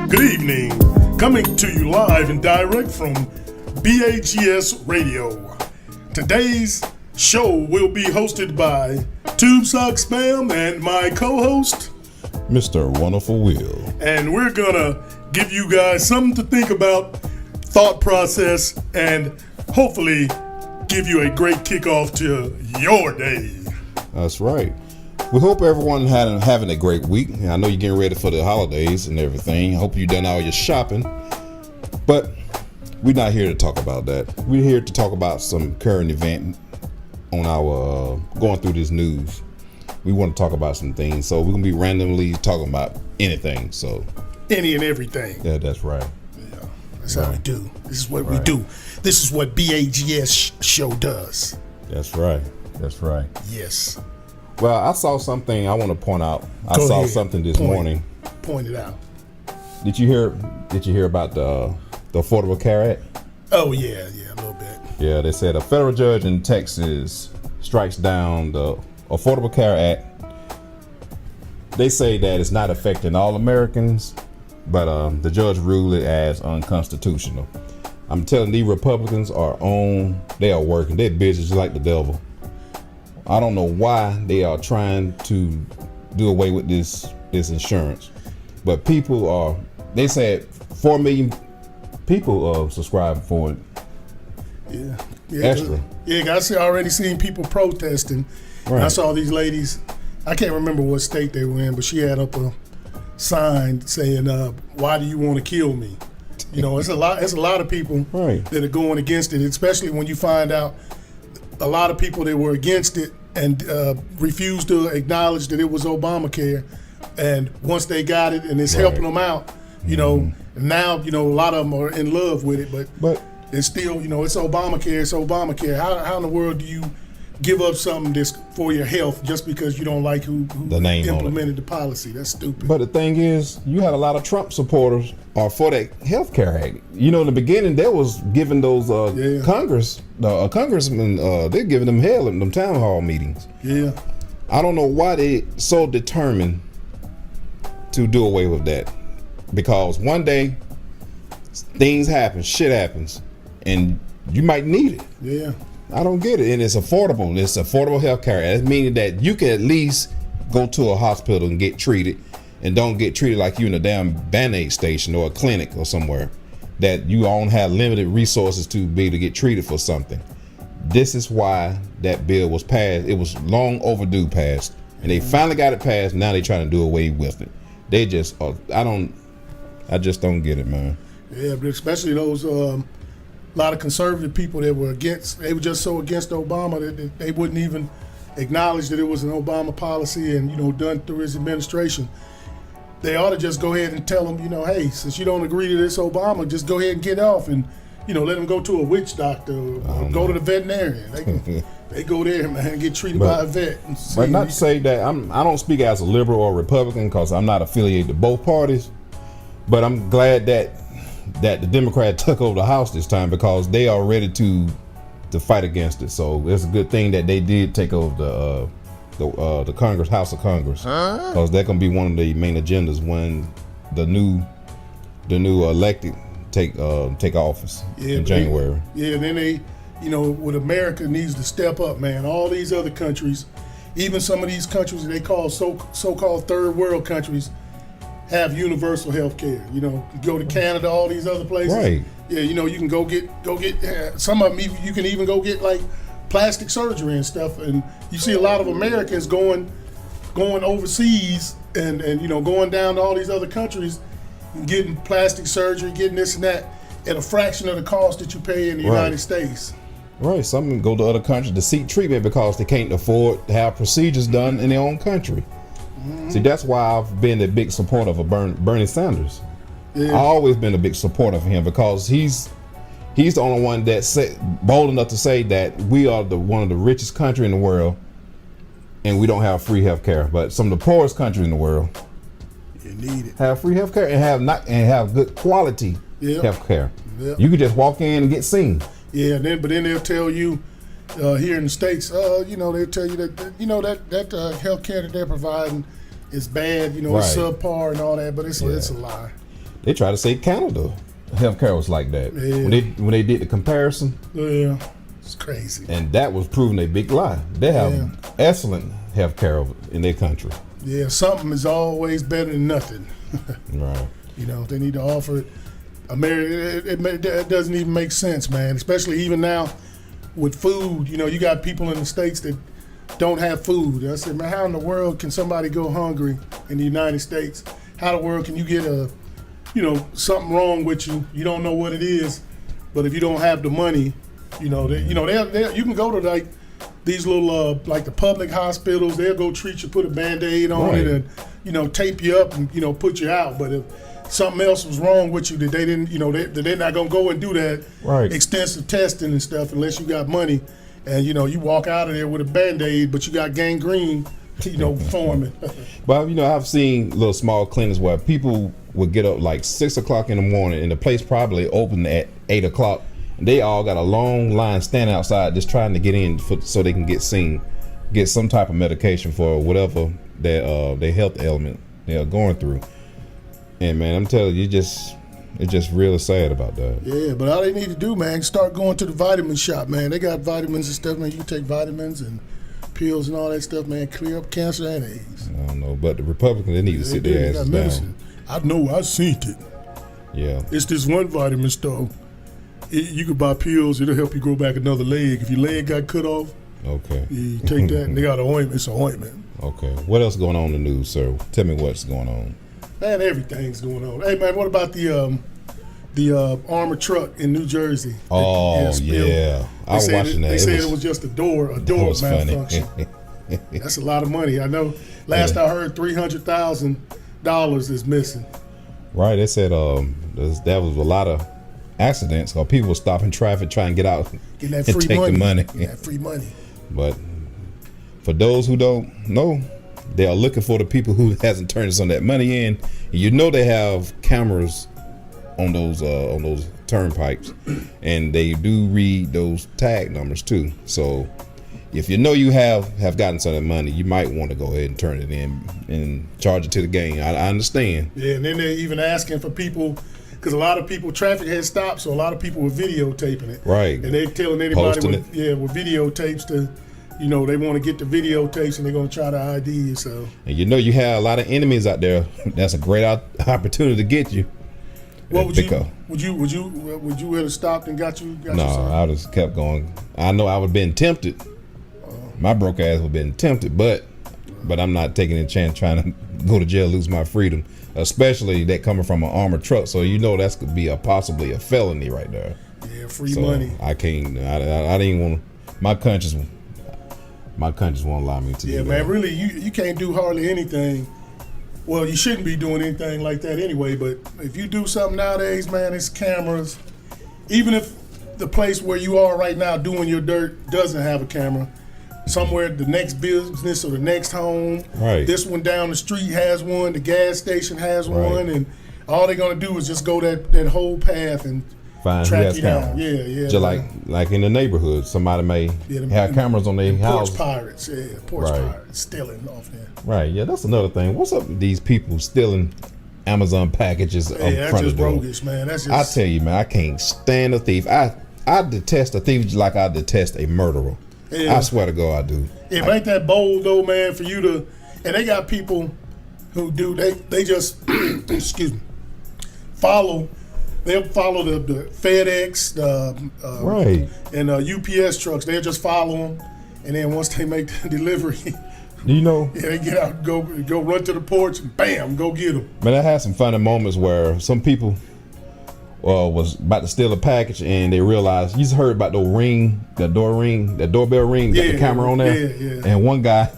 Good evening. Coming to you live and direct from BAGS Radio. Today's show will be hosted by Tube Sock Spam and my co-host, Mr. Wonderful Will. And we're gonna give you guys something to think about, thought process, and hopefully give you a great kickoff to your day. That's right. We hope everyone having a great week. I know you're getting ready for the holidays and everything. I hope you've done all your shopping. But we're not here to talk about that. We're here to talk about some current event on our going through this news. We want to talk about some things. So we're going to be randomly talking about anything. So any and everything. Yeah, that's right. Yeah, that's how we do. This is what we do. This is what BAGS show does. That's right. That's right. Yes. Well, I saw something I want to point out. I saw something this morning. Point it out. Did you hear about the Affordable Care Act? Oh yeah, a little bit. Yeah, they said a federal judge in Texas strikes down the Affordable Care Act. They say that it's not affecting all Americans, but the judge ruled it as unconstitutional. I'm telling these Republicans they are working. They're busy just like the devil. I don't know why they are trying to do away with this insurance, but they said 4 million people subscribed for it. Yeah. Extra. Yeah, I already seen people protesting. Right. I saw these ladies. I can't remember what state they were in, but she had up a sign saying, "Why do you want to kill me?" You know, it's a lot of people that are going against it, especially when you find out a lot of people that were against it and refused to acknowledge that it was Obamacare. And once they got it and it's helping them out, you know, now, you know, a lot of them are in love with it, but it's still, you know, it's Obamacare, it's Obamacare. How in the world do you give up something that's for your health just because you don't like who the name implemented the policy? That's stupid. But the thing is, you had a lot of Trump supporters are for that health care act. You know, in the beginning, they was giving those congressmen, they're giving them hell in them town hall meetings. Yeah. I don't know why they so determined to do away with that. Because one day, things happen, shit happens, and you might need it. Yeah. I don't get it. And it's affordable. It's affordable health care. That's meaning that you can at least go to a hospital and get treated and don't get treated like you in a damn Band-Aid station or a clinic or somewhere that you don't have limited resources to be able to get treated for something. This is why that bill was passed. It was long overdue passed. And they finally got it passed. Now they're trying to do away with it. They just, I just don't get it, man. Yeah, but especially those a lot of conservative people that were against. They were just so against Obama that they wouldn't even acknowledge that it was an Obama policy and, you know, done through his administration. They ought to just go ahead and tell them, you know, hey, since you don't agree to this Obama, just go ahead and get off and, you know, let them go to a witch doctor or go to the veterinarian. They go there, man, and get treated by a vet. But not to say that I don't speak as a liberal or Republican because I'm not affiliated to both parties. But I'm glad that the Democrats took over the House this time because they are ready to fight against it. So it's a good thing that they did take over the Congress, House of Congress, because that's gonna be one of the main agendas when the new elected take office in January. And then they, you know, what America needs to step up, man. All these other countries, even some of these countries that they call so-called third world countries, have universal health care. You know, you go to Canada, all these other places. Right. Yeah, you know, you can go get some of them. You can even go get like plastic surgery and stuff. And you see a lot of Americans going overseas and you know, going down to all these other countries and getting plastic surgery, getting this and that at a fraction of the cost that you pay in the United States. Right. Some go to other countries to seek treatment because they can't afford to have procedures done in their own country. See, that's why I've been a big supporter of Bernie Sanders. Yeah. I've always been a big supporter of him because he's the only one that's bold enough to say that we are one of the richest country in the world and we don't have free health care. But some of the poorest countries in the world need it. Have free health care and have good quality health care. Yep. You could just walk in and get seen. Yeah, but then they'll tell you here in the States, they'll tell you that health care that they're providing is bad, it's subpar and all that, but it's a lie. they try to say Canada healthcare was like that. Yeah. When they did the comparison. Yeah, it's crazy. And that was proven a big lie. They have excellent healthcare in their country. Yeah, something is always better than nothing. Right. You know, they need to offer it. America, it doesn't even make sense, man. Especially even now with food. You know, you got people in the States that don't have food. I said, man, how in the world can somebody go hungry in the United States? How in the world can you get something wrong with you? You don't know what it is, but if you don't have the money, you can go to like these little like the public hospitals. They'll go treat you, put a Band-Aid on it, and tape you up and put you out. But if something else was wrong with you that they didn't, they're not gonna go and do that extensive testing and stuff unless you got money. And you walk out of there with a Band-Aid, but you got gangrene, forming. But I've seen little small clinics where people would get up like 6 o'clock in the morning, and the place probably opened at 8 o'clock. And they all got a long line standing outside just trying to get in so they can get some type of medication for whatever their health ailment they're going through. And man, I'm telling you, it's just really sad about that. Yeah, but all they need to do, man, start going to the vitamin shop, man. They got vitamins and stuff, man. You can take vitamins and pills and all that stuff, man. Clear up cancer and AIDS. I don't know, but the Republicans, they need to sit their asses down. I know, I've seen it. Yeah. It's this one vitamin store. You can buy pills. It'll help you grow back another leg. If your leg got cut off, okay, you take that, and they got an ointment. It's an ointment. Okay. What else going on in the news, sir? Tell me what's going on. Man, everything's going on. Hey, man, what about the armored truck in New Jersey? Oh, yeah. I was watching that. They said it was just a door malfunction. That's a lot of money. I know. Last I heard, $300,000 is missing. Right. They said that was a lot of accidents because people were stopping traffic trying to get out Getting that and free take money. the money. That free money. But for those who don't know, they are looking for the people who hasn't turned some of that money in. And they have cameras on those turnpikes, and they do read those tag numbers too. So if you have gotten some of that money, you might want to go ahead and turn it in and charge it to the gang. I understand. Yeah, and then they're even asking for people, because a lot of people, traffic had stopped, so a lot of people were videotaping it. Right. And they're telling anybody with videotapes to, they want to get the videotapes and they're going to try to ID you. So. And you have a lot of enemies out there. That's a great opportunity to get you. What would you have stopped and got you? No, I would have kept going. I know I would have been tempted. My broke ass would have been tempted, but I'm not taking a chance trying to go to jail, lose my freedom, especially that coming from an armored truck. So that's could be possibly a felony right there. Yeah, free money. I can't. I didn't want. My conscience won't allow me to do that. Yeah, man. Really, you can't do hardly anything. Well, you shouldn't be doing anything like that anyway. But if you do something nowadays, man, it's cameras. Even if the place where you are right now doing your dirt doesn't have a camera, somewhere the next business or the next home, this one down the street has one, the gas station has one, and all they're gonna do is just go that whole path and track you down. Yeah. Just like in the neighborhood, somebody may have cameras on their house. Pirates, pirates stealing off there. Right, yeah, that's another thing. What's up with these people stealing Amazon packages in front of the door? Roguish, man. That's just. I tell you, man, I can't stand a thief. I detest a thief just like I detest a murderer. Yeah. I swear to God, I do. Yeah, but ain't that bold though, man, for you to, and they got people who do, they just, excuse me, they'll follow the FedEx, and UPS trucks. They'll just follow them, and then once they make the delivery, they get out, go run to the porch, and bam, go get them. Man, I had some funny moments where some people was about to steal a package, and they realized, you just heard about the doorbell ring, got the camera on there. Yeah. And one guy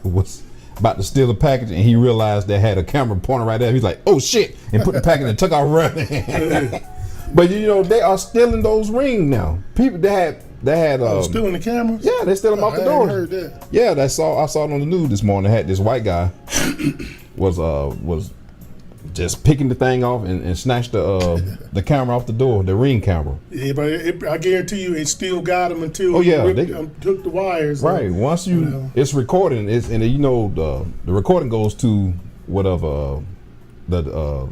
was about to steal a package, and he realized they had a camera pointing right there. He's like, "Oh shit!" and put the package and took off running. But they are stealing those rings now. People they had stealing the cameras. Yeah, they steal them off the door. I heard that. Yeah, I saw it on the news this morning. They had this white guy was just picking the thing off and snatched the camera off the door, the Ring camera. Yeah, but I guarantee you, it still got them until they took the wires. Right. Once it's recording, the recording goes to whatever the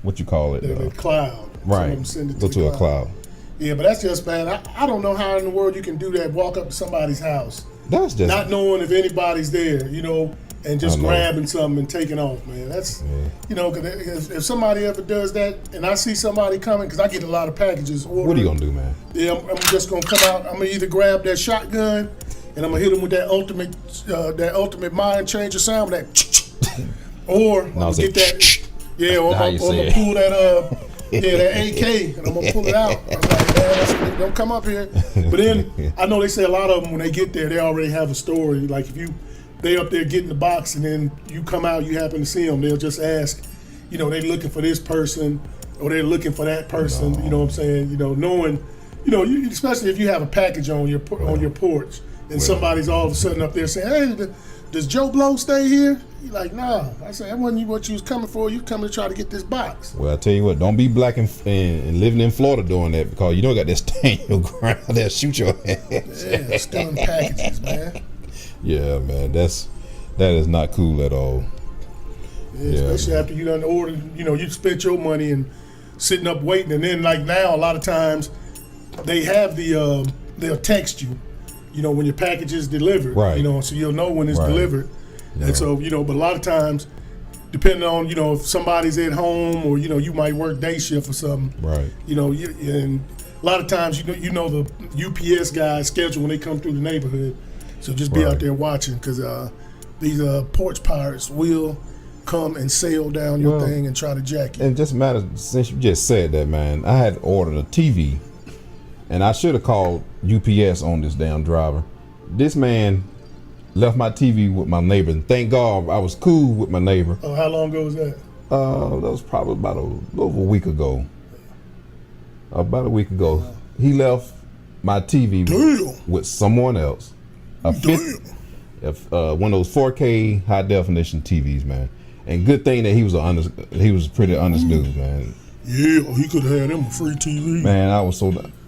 what you call it? The cloud. Right. Send it Go to a cloud. Yeah, but that's just bad. I don't know how in the world you can do that. Walk up to somebody's house, that's just not knowing if anybody's there, and just grabbing something and taking off, man. That's, cause if somebody ever does that, and I see somebody coming, because I get a lot of packages ordered. What are you gonna do, man? Yeah, I'm just gonna come out. I'm gonna either grab that shotgun, and I'm gonna hit them with that ultimate mind changer sound, that, or I'm gonna get that. Yeah, or I'm gonna pull that that AK, and I'm gonna pull it out. I'm like, man, don't come up here. But then I know they say a lot of them when they get there, they already have a story. Like if they up there getting the box, and then you come out, you happen to see them, they'll just ask, they're looking for this person or they're looking for that person. No. You know what I'm saying? Knowing, especially if you have a package on your porch, and somebody's all of a sudden up there saying, hey, does Joe Blow stay here? You're like, nah. I said, that wasn't what you was coming for. You coming to try to get this box. Well, I tell you what, don't be black and living in Florida doing that, because you got that stain your ground. They'll shoot your ass. Yeah, stealing packages, man. Yeah, man, that is not cool at all. Yeah, especially after you done ordered, you spent your money and sitting up waiting, and then like now a lot of times they have they'll text you. When your package is delivered, right. So you'll know when it's delivered. Yeah. And so, but a lot of times, depending on, if somebody's at home or, you might work day shift or something. Right. And a lot of times, the UPS guys schedule when they come through the neighborhood. So just be out there watching, because these porch pirates will come and sail down your thing and try to jack you. It just matters, since you just said that, man, I had ordered a TV. And I should have called UPS on this damn driver. This man left my TV with my neighbor. And thank God I was cool with my neighbor. Oh, how long ago was that? That was probably about over a week ago. About a week ago. He left my TV with someone else. One of those 4K high definition TVs, man. And good thing that he was a pretty honest dude, man. Yeah, he could have had him a free TV. Man,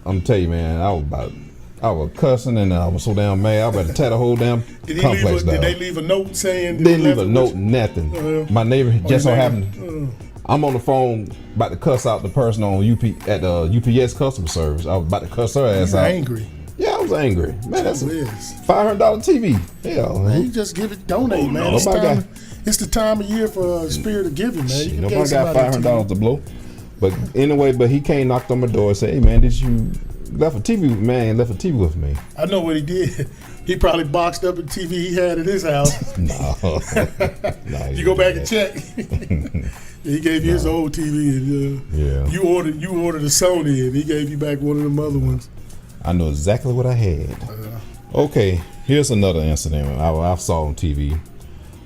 I'm telling you, man, I was cussing and I was so damn mad. I was about to tear the whole damn complex down. Did they leave a note saying? They didn't leave a note, nothing. My neighbor just so happened. I'm on the phone about to cuss out the person on at the UPS customer service. I was about to cuss her ass out. Angry. Yeah, I was angry. Man, that's a $500 TV. Hell, man, you just donate, man. It's the time of year for spirit of giving, man. Nobody got $500 to blow. But anyway, he came, knocked on my door and said, hey, man, left a TV with me. I know what he did. He probably boxed up a TV he had at his house. No. You go back and check. He gave you his old TV, and you ordered a Sony, and he gave you back one of them other ones. I know exactly what I had. Okay, here's another incident I saw on TV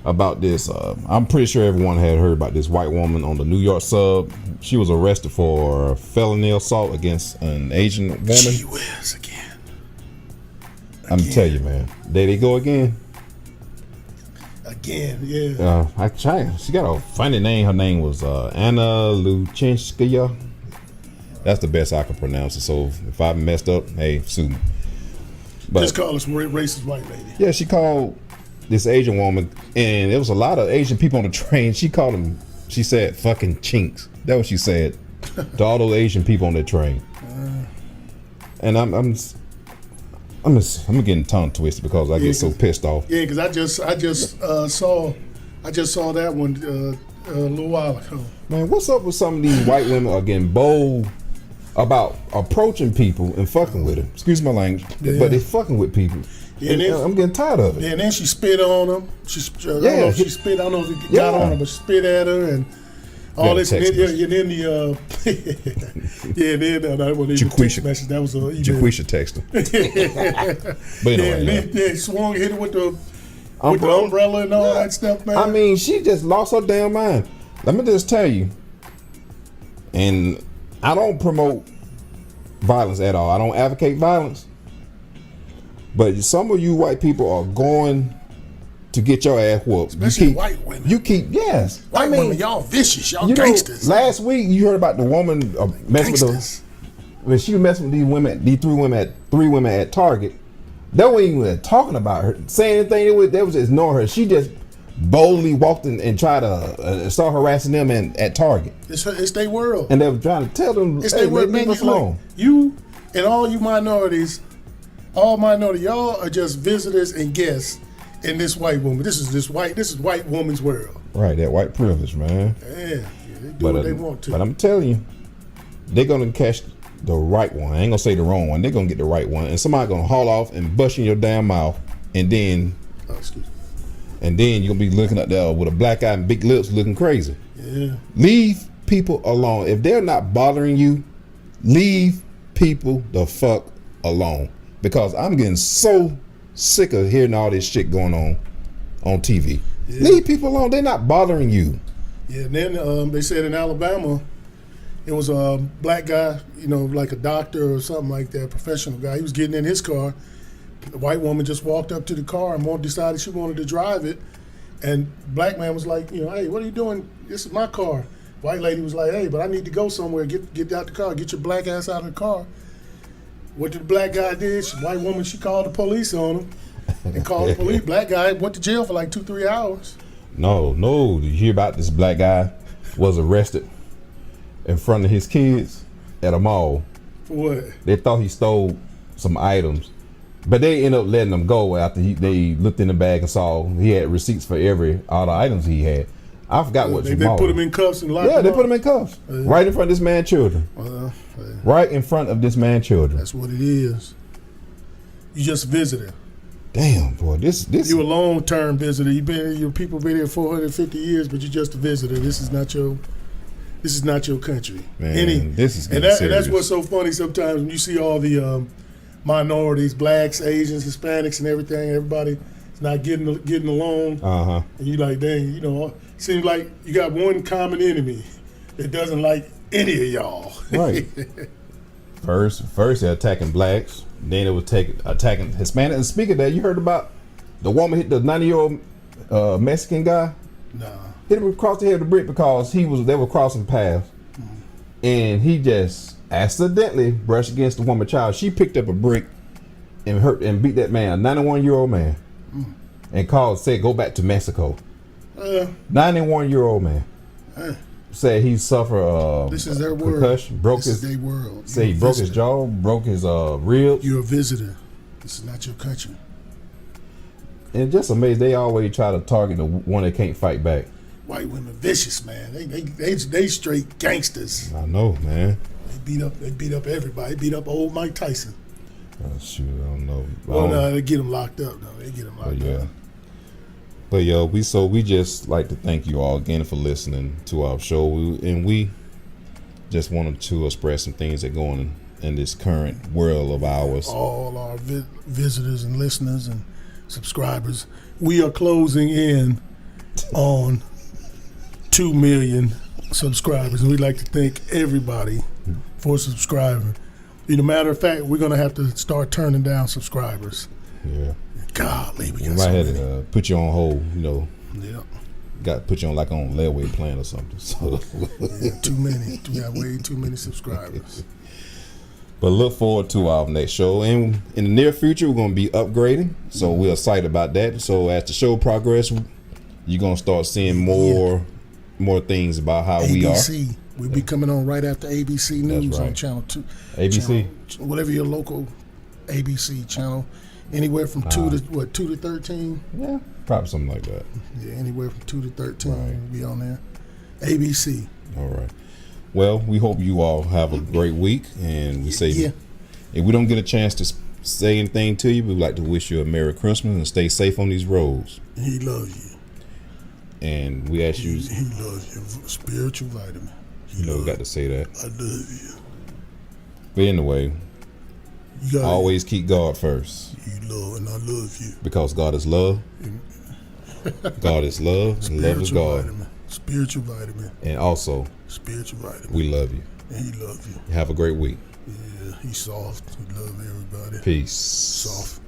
about this. I'm pretty sure everyone had heard about this white woman on the New York sub. She was arrested for felony assault against an Asian woman. Gee whiz, again. I'm telling you, man. There they go again. Again, yeah. She got a funny name. Her name was Anna Luchinskaya. That's the best I can pronounce it. So if I messed up, hey, sue me. But just call us racist white lady. Yeah, she called this Asian woman, and there was a lot of Asian people on the train. She called them, she said, fucking chinks. That's what she said to all those Asian people on that train. And I'm getting tongue twisted because I get so pissed off. Yeah, because I just saw that one a little while ago. Man, what's up with some of these white women are getting bold about approaching people and fucking with them? Excuse my language, but they fucking with people. Yeah, and I'm getting tired of it. Yeah, and then she spit on them. I don't know if she got on her, but she spit at her and all this. And then that wasn't even a text message. That was a email. Jaquisha texted her. But anyway, swung, hit her with the umbrella and all that stuff, man. I mean, she just lost her damn mind. Let me just tell you, and I don't promote violence at all. I don't advocate violence. But some of you white people are going to get your ass whooped. Especially white women. White women, y'all vicious. Y'all gangsters. Last week you heard about the woman messing with them. When she was messing with these three women at Target. They weren't even talking about her, saying anything. They was just ignoring her. She just boldly walked in and tried to start harassing them at Target. It's their world. And they were trying to tell them, it's hey, their world. leave us Look, alone. you and all you minorities, y'all are just visitors and guests in this white woman. This is white woman's world. Right, that white privilege, man. Yeah, they do what they want to. But I'm telling you, they're gonna catch the right one. I ain't gonna say the wrong one. They're gonna get the right one, and somebody gonna haul off and bust you in your damn mouth, and then you're gonna be looking up there with a black eye and big lips, looking crazy. Yeah. Leave people alone. If they're not bothering you, leave people the fuck alone. Because I'm getting so sick of hearing all this shit going on TV. Yeah. Leave people alone. They're not bothering you. Yeah, and then they said in Alabama, it was a black guy, like a doctor or something like that, professional guy. He was getting in his car. The white woman just walked up to the car and decided she wanted to drive it. And black man was like, hey, what are you doing? This is my car. White lady was like, hey, but I need to go somewhere. Get out the car. Get your black ass out of the car. What did the black guy did? White woman, she called the police on him and called the police. Black guy went to jail for like 2-3 hours. No. You hear about this black guy was arrested in front of his kids at a mall. For what? They thought he stole some items, but they ended up letting him go after they looked in the bag and saw he had receipts for all the items he had. I forgot what they put him in cuffs and locked him up. Yeah, they put him in cuffs right in front of this man's children. Right in front of this man's children. That's what it is. You just visited. Damn, boy, this you a long-term visitor. Your people been here 450 years, but you're just a visitor. This is not your country. Man, this is and that's what's so funny sometimes when you see all the minorities, blacks, Asians, Hispanics, and everything. Everybody is not getting along. And you like, dang, seems like you got one common enemy that doesn't like any of y'all. Right. First they're attacking blacks. Then it was attacking Hispanic. And speaking of that, you heard about the woman hit the 90-year-old Mexican guy? Nah. Hit him across the head with a brick because they were crossing paths. And he just accidentally brushed against the woman's child. She picked up a brick and beat that man, a 91-year-old man. And said, go back to Mexico. 91-year-old man. Said he suffered this is their concussion, world. This is their world. Say he broke his jaw, broke his ribs. You're a visitor. This is not your country. And just amazed, they always try to target the one that can't fight back. White women vicious, man. They straight gangsters. I know, man. They beat up everybody. They beat up old Mike Tyson. Oh, shoot, I don't know. Well, no, they get him locked up. No, they get him locked up. But yo, we just like to thank you all again for listening to our show, and we just wanted to express some things that go on in this current world of ours. All our visitors and listeners and subscribers, we are closing in on 2 million subscribers, and we'd like to thank everybody for subscribing. Matter of fact, we're gonna have to start turning down subscribers. Yeah. Golly, we might have to put you on hold, Yeah. Got to put you on on layaway plan or something. So. Yeah, too many. We got way too many subscribers. But look forward to our next show. And in the near future, we're going to be upgrading. So we're excited about that. So as the show progresses, you're going to start seeing more things about how ABC. we are. We'll be coming on right after ABC News on Channel 2. ABC? Whatever your local ABC channel. Anywhere from 2 to 13? Yeah, probably something like that. Yeah, anywhere from 2 to 13 will be on there. ABC. All right. Well, we hope you all have a great week, and we say if we don't get a chance to say anything to you, we'd like to wish you a Merry Christmas and stay safe on these roads. He loves you. And we ask you. He loves you. Spiritual vitamin. We got to say that. I love you. But anyway, always keep God first. You love, and I love you. Because God is love. God is love, and love is God. Vitamin. Spiritual vitamin. And also, spiritual vitamin. We love you. And he loves you. Have a great week. Yeah, he's soft. He loves everybody. Peace. Soft.